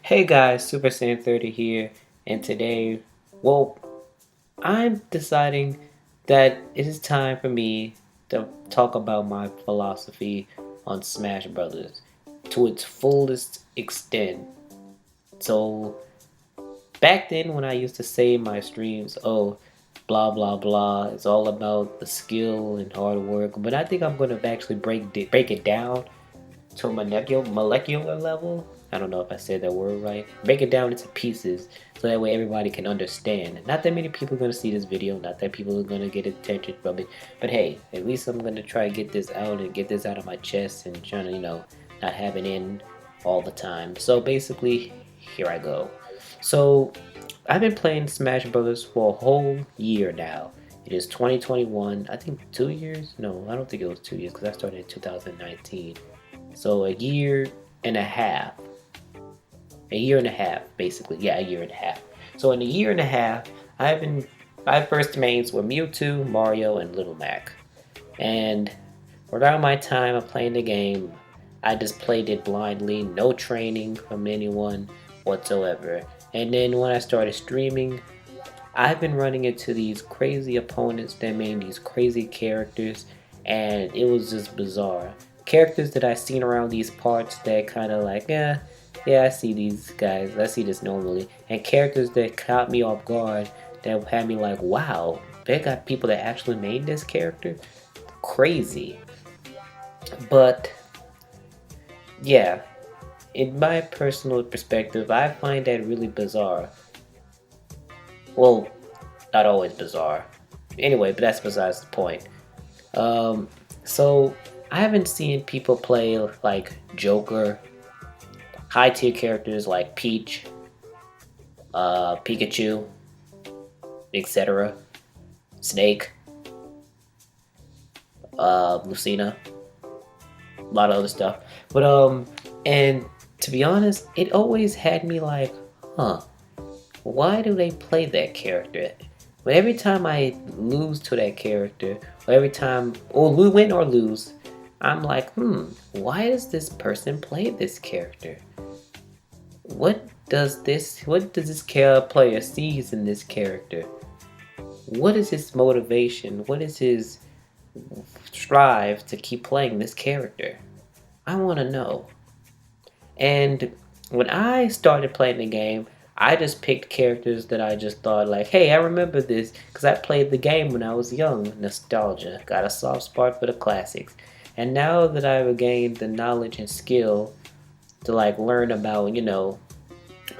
Hey guys, Super Saiyan 30 here, and today, well, I'm deciding that it is time for me to talk about my philosophy on Smash Brothers to its fullest extent. So, back then when I used to say in my streams, oh, blah blah blah, it's all about the skill and hard work, but I think I'm going to actually break it down to a molecular level. I don't know if I said that word right. Break it down into pieces so that way everybody can understand. Not that many people are gonna see this video, not that people are gonna get attention from it, but hey, at least I'm gonna try to get this out and get this out of my chest and trying to, not have it in all the time. So basically, here I go. So I've been playing Smash Brothers for a whole year now. It is 2021. I think 2 years. No, I don't think it was 2 years because I started in 2019. So a year and a half. A year and a half, basically. Yeah, a year and a half. So in a year and a half, my first mains were Mewtwo, Mario, and Little Mac. And throughout my time of playing the game, I just played it blindly, no training from anyone whatsoever. And then when I started streaming, I've been running into these crazy opponents that made these crazy characters, and it was just bizarre. Characters that I've seen around these parts that kind of like, yeah, I see these guys, I see this normally. And characters that caught me off guard that had me like, wow, they got people that actually made this character? Crazy. But yeah, in my personal perspective, I find that really bizarre. Well, not always bizarre. Anyway, but that's besides the point. Um, so I haven't seen people play like Joker, high tier characters like Peach, Pikachu, etc., Snake, Lucina, a lot of other stuff. But and to be honest, it always had me like, huh, why do they play that character? But every time I lose to that character, or every time, or win or lose, I'm like, why does this person play this character? What does this player sees in this character? What is his motivation? What is his strive to keep playing this character? I want to know. And when I started playing the game, I just picked characters that I just thought like, hey, I remember this because I played the game when I was young. Nostalgia. Got a soft spot for the classics. And now that I've gained the knowledge and skill to like learn about,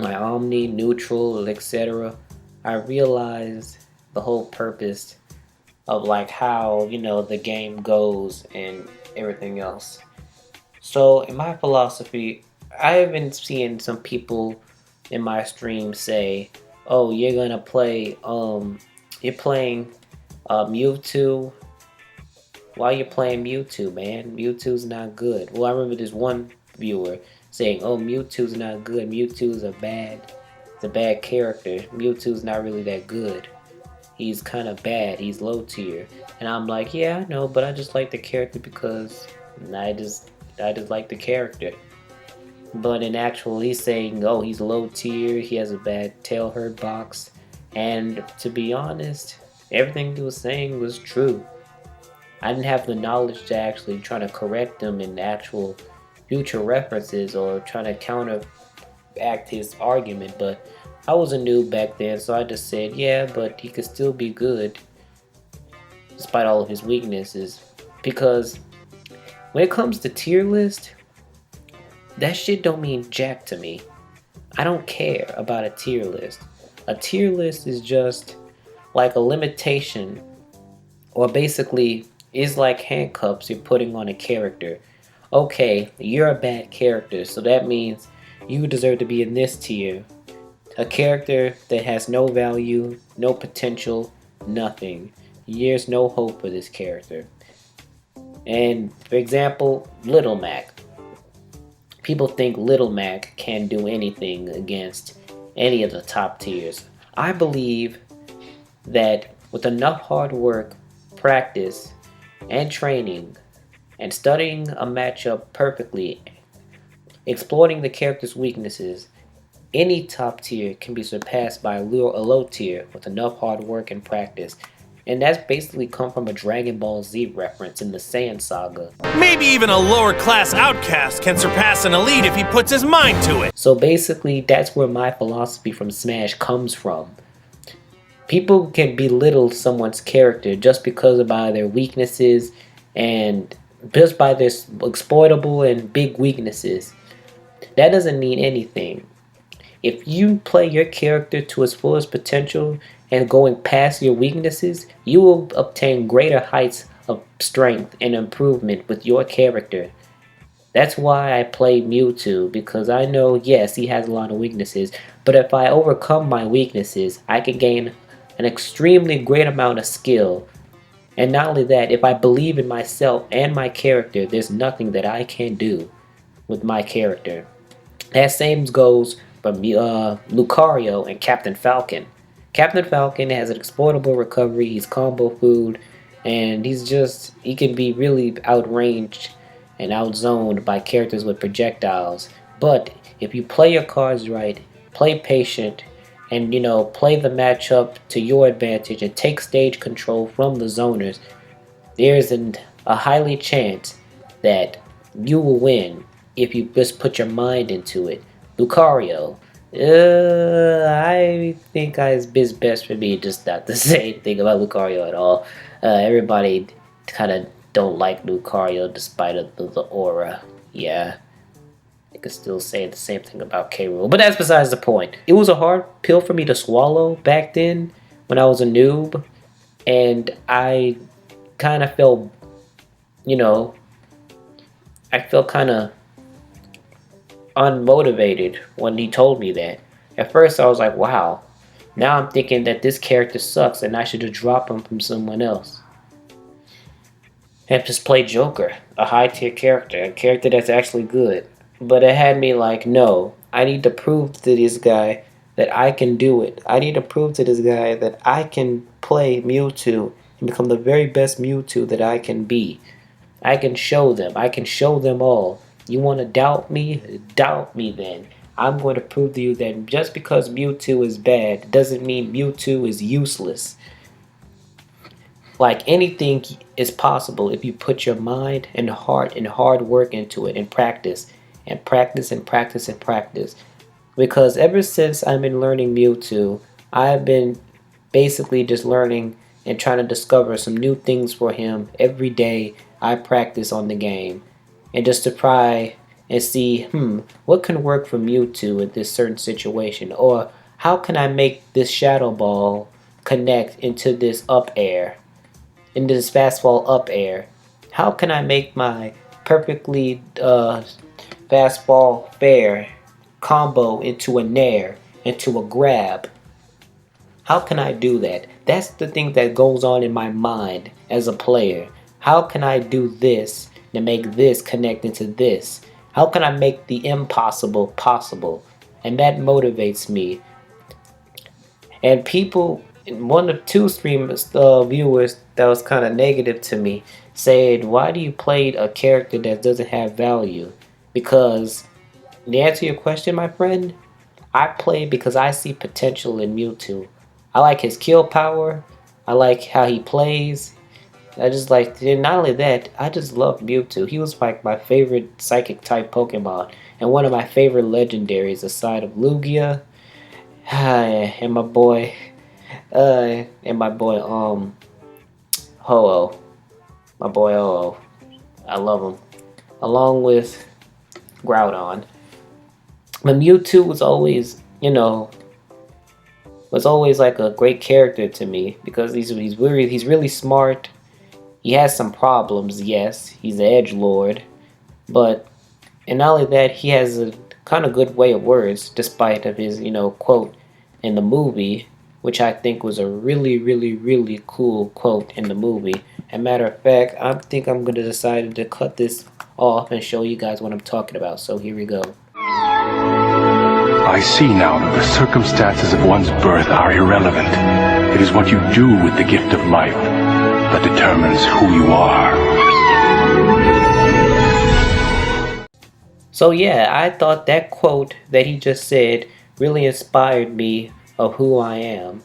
my Omni, neutral, etc., I realized the whole purpose of like how, the game goes and everything else. So in my philosophy, I've been seeing some people in my stream say, "Oh, you're playing Mewtwo. Why you playing Mewtwo, man? Mewtwo's not good." Well, I remember this one viewer saying, "Oh, Mewtwo's not good. Mewtwo's it's a bad character. Mewtwo's not really that good. He's kind of bad. He's low tier." And I'm like, "Yeah, I know, but I just like the character because I just like the character." But in actual, he's saying, oh, he's low tier, he has a bad tail hurt box. And to be honest, everything he was saying was true. I didn't have the knowledge to actually try to correct him in actual future references or trying to counteract his argument, but I was a noob back then, so I just said, yeah, but he could still be good despite all of his weaknesses. Because when it comes to tier list, that shit don't mean jack to me. I don't care about a tier list. A tier list is just like a limitation, or basically is like handcuffs you're putting on a character. Okay, you're a bad character, so that means you deserve to be in this tier. A character that has no value, no potential, nothing. There's no hope for this character. And for example, Little Mac. People think Little Mac can do anything against any of the top tiers. I believe that with enough hard work, practice, and training, and studying a matchup perfectly, exploiting the character's weaknesses, Any top tier can be surpassed by a low tier with enough hard work and practice. And that's basically come from a Dragon Ball Z reference in the Saiyan Saga. Maybe even a lower class outcast can surpass an elite if he puts his mind to it. So basically, that's where my philosophy from Smash comes from. People can belittle someone's character just because of their weaknesses and just by their exploitable and big weaknesses. That doesn't mean anything. If you play your character to its fullest potential and going past your weaknesses, you will obtain greater heights of strength and improvement with your character. That's why I play Mewtwo, because I know, yes, he has a lot of weaknesses, but if I overcome my weaknesses, I can gain an extremely great amount of skill. And not only that, if I believe in myself and my character, there's nothing that I can do with my character. That same goes for Lucario and Captain Falcon. Captain Falcon has an exploitable recovery, he's combo food, and he can be really outranged and outzoned by characters with projectiles. But if you play your cards right, play patient, and play the matchup to your advantage and take stage control from the zoners, there's a highly chance that you will win if you just put your mind into it. Lucario, I think it's best for me just not to say anything about Lucario at all. Everybody kind of don't like Lucario despite the aura. Yeah, I could still say the same thing about K. Rool, but that's besides the point. It was a hard pill for me to swallow back then when I was a noob, and I kind of felt, I felt kind of unmotivated when he told me that. At first I was like, wow. Now I'm thinking that this character sucks and I should just drop him from someone else and just play Joker, a high tier character, a character that's actually good. But it had me like, no, I need to prove to this guy that I can do it. I need to prove to this guy that I can play Mewtwo and become the very best Mewtwo that I can be. I can show them. I can show them all. You want to doubt me? Doubt me then. I'm going to prove to you that just because Mewtwo is bad doesn't mean Mewtwo is useless. Like, anything is possible if you put your mind and heart and hard work into it and practice and practice and practice and practice. Because ever since I've been learning Mewtwo, I've been basically just learning and trying to discover some new things for him every day. I practice on the game. And just to try and see, what can work for Mewtwo in this certain situation? Or how can I make this Shadow Ball connect into this up air? Into this fastball up air? How can I make my perfectly fastball fair combo into a nair, into a grab? How can I do that? That's the thing that goes on in my mind as a player. How can I do this to make this connect into this? How can I make the impossible possible? And that motivates me. And people, one of two viewers that was kind of negative to me, said, why do you play a character that doesn't have value? Because, to answer your question, my friend, I play because I see potential in Mewtwo. I like his kill power. I like how he plays. I just like, and not only that, I just love Mewtwo. He was like my favorite psychic type Pokemon and one of my favorite legendaries aside of Lugia and my boy Ho-Oh. My boy Ho-Oh. I love him. Along with Groudon. But Mewtwo was always, like a great character to me because he's really smart. He has some problems, yes. He's an edgelord, and not only that, he has a kind of good way of words, despite of his, quote in the movie, which I think was a really, really, really cool quote in the movie. As a matter of fact, I think I'm gonna decide to cut this off and show you guys what I'm talking about. So here we go. I see now that the circumstances of one's birth are irrelevant. It is what you do with the gift of life that determines who you are. So yeah, I thought that quote that he just said really inspired me of who I am.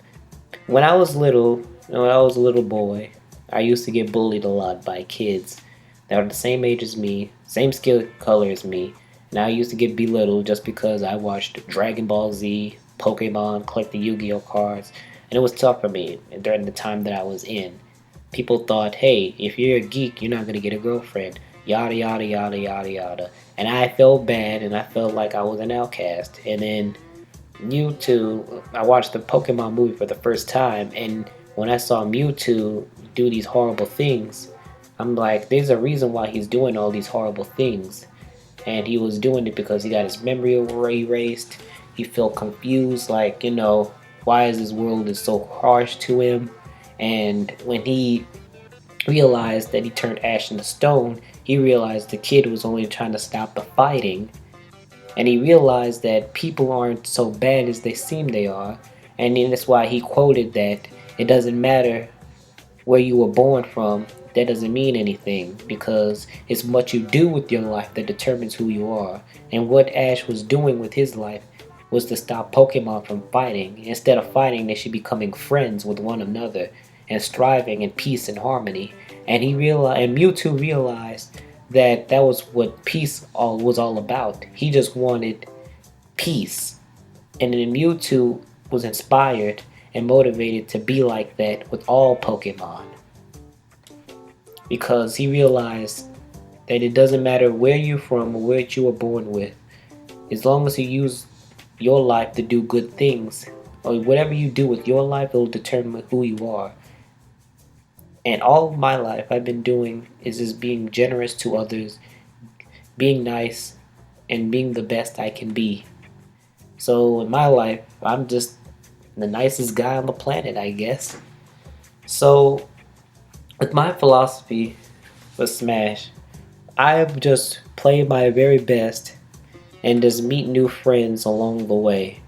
When I was little, when I was a little boy, I used to get bullied a lot by kids that were the same age as me, same skin color as me, and I used to get belittled just because I watched Dragon Ball Z, Pokemon, collected Yu-Gi-Oh cards, and it was tough for me during the time that I was in. People thought, hey, if you're a geek, you're not gonna get a girlfriend, yada yada yada yada yada. And I felt bad and I felt like I was an outcast. And then Mewtwo, I watched the Pokemon movie for the first time, and when I saw Mewtwo do these horrible things, I'm like, there's a reason why he's doing all these horrible things. And he was doing it because he got his memory erased. He felt confused, like, why is this world is so harsh to him? And when he realized that he turned ash into stone, he realized the kid was only trying to stop the fighting. And he realized that people aren't so bad as they seem they are. And then that's why he quoted that it doesn't matter where you were born from, that doesn't mean anything, because it's what you do with your life that determines who you are. And what Ash was doing with his life was to stop Pokemon from fighting. Instead of fighting, they should be becoming friends with one another and striving in peace and harmony. And Mewtwo realized that that was what peace was all about. He just wanted peace. And then Mewtwo was inspired and motivated to be like that with all Pokemon. Because he realized that it doesn't matter where you're from or where you were born with. As long as you use your life to do good things, or whatever you do with your life, it will determine who you are. And all of my life I've been doing is just being generous to others, being nice, and being the best I can be. So in my life, I'm just the nicest guy on the planet, I guess. So with my philosophy for Smash, I've just played my very best and just meet new friends along the way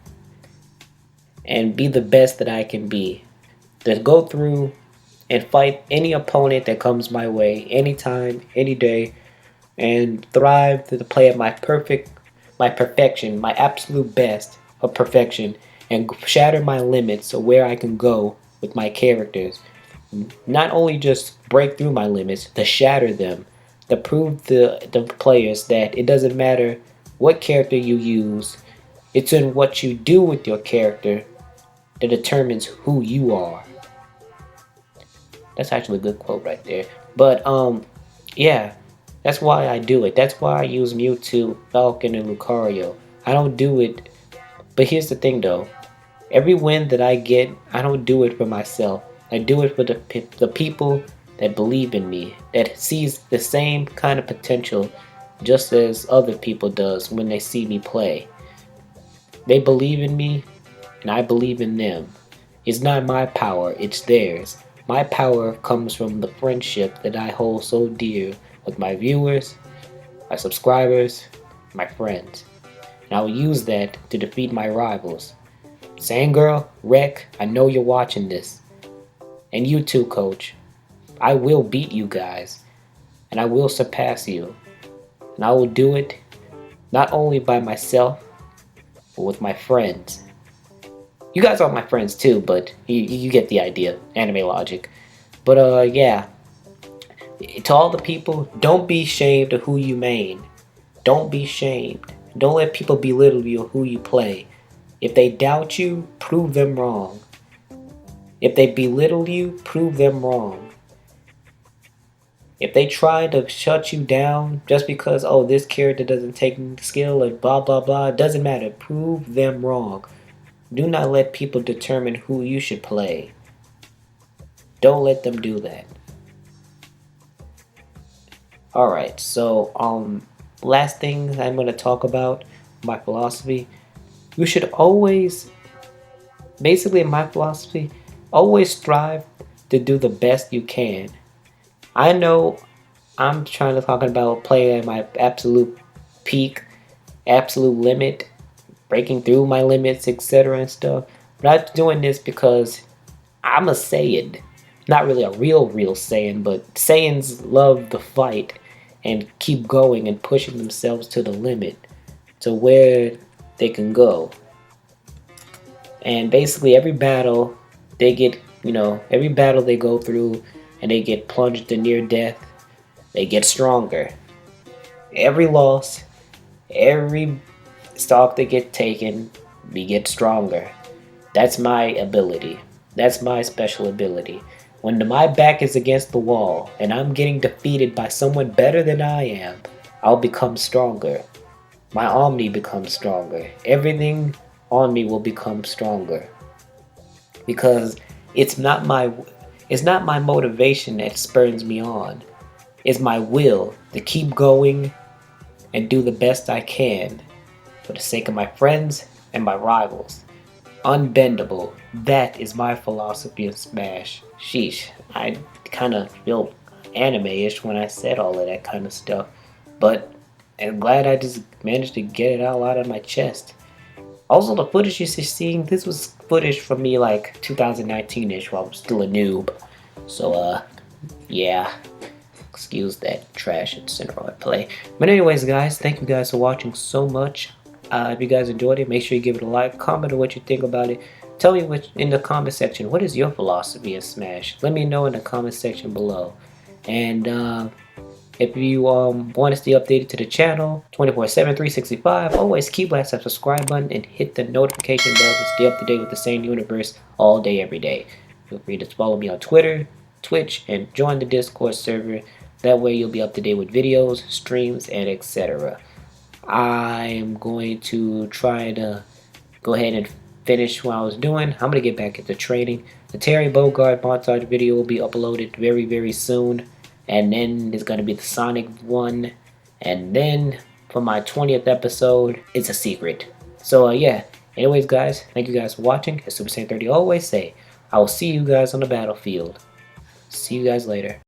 and be the best that I can be. Just go through and fight any opponent that comes my way, anytime, any day, and thrive to the play of my perfection, my absolute best of perfection, and shatter my limits of where I can go with my characters. Not only just break through my limits, to shatter them, to prove the players that it doesn't matter what character you use, it's in what you do with your character that determines who you are. That's actually a good quote right there. But yeah, that's why I do it. That's why I use Mewtwo, Falcon, and Lucario. I don't do it, but here's the thing though. Every win that I get, I don't do it for myself. I do it for the people that believe in me, that sees the same kind of potential just as other people does when they see me play. They believe in me, and I believe in them. It's not my power, it's theirs. My power comes from the friendship that I hold so dear with my viewers, my subscribers, my friends. And I will use that to defeat my rivals. Sandgirl, Rec, I know you're watching this. And you too, Coach. I will beat you guys. And I will surpass you. And I will do it not only by myself, but with my friends. You guys are my friends too, but you get the idea. Anime logic. But yeah. To all the people, don't be ashamed of who you main. Don't be ashamed. Don't let people belittle you or who you play. If they doubt you, prove them wrong. If they belittle you, prove them wrong. If they try to shut you down just because, oh, this character doesn't take skill and blah blah blah, it doesn't matter. Prove them wrong. Do not let people determine who you should play. Don't let them do that. Alright, so last thing I'm going to talk about, my philosophy. You should always, basically my philosophy, always strive to do the best you can. I know I'm trying to talk about playing at my absolute peak, absolute limit, breaking through my limits, etc. and stuff. But I'm doing this because I'm a Saiyan. Not really a real Saiyan, but Saiyans love the fight and keep going and pushing themselves to the limit, to where they can go. And basically every battle they get, every battle they go through and they get plunged to near death, they get stronger. Every loss, every stock they get taken, we get stronger. That's my ability. That's my special ability. When my back is against the wall and I'm getting defeated by someone better than I am, I'll become stronger. My Omni becomes stronger. Everything on me will become stronger. Because it's not my motivation that spurs me on. It's my will to keep going and do the best I can for the sake of my friends and my rivals. Unbendable. That is my philosophy in Smash. Sheesh. I kind of feel anime-ish when I said all of that kind of stuff. But I'm glad I just managed to get it all out of my chest. Also, the footage you're seeing, this was footage from me like 2019-ish while I was still a noob. So, yeah. Excuse that trash and Cineroid play. But anyways, guys, thank you guys for watching so much. If you guys enjoyed it, make sure you give it a like, comment on what you think about it. Tell me in the comment section, what is your philosophy in Smash? Let me know in the comment section below. And if you want to stay updated to the channel 24/7, 365, always keep that subscribe button and hit the notification bell to stay up to date with the same universe all day, every day. Feel free to follow me on Twitter, Twitch, and join the Discord server. That way you'll be up to date with videos, streams, and etc. I am going to try to go ahead and finish what I was doing. I'm going to get back into training. The Terry Bogard montage video will be uploaded very, very soon. And then there's going to be the Sonic one. And then for my 20th episode, it's a secret. So yeah, anyways guys, thank you guys for watching. As Super Saiyan 30 always say, I will see you guys on the battlefield. See you guys later.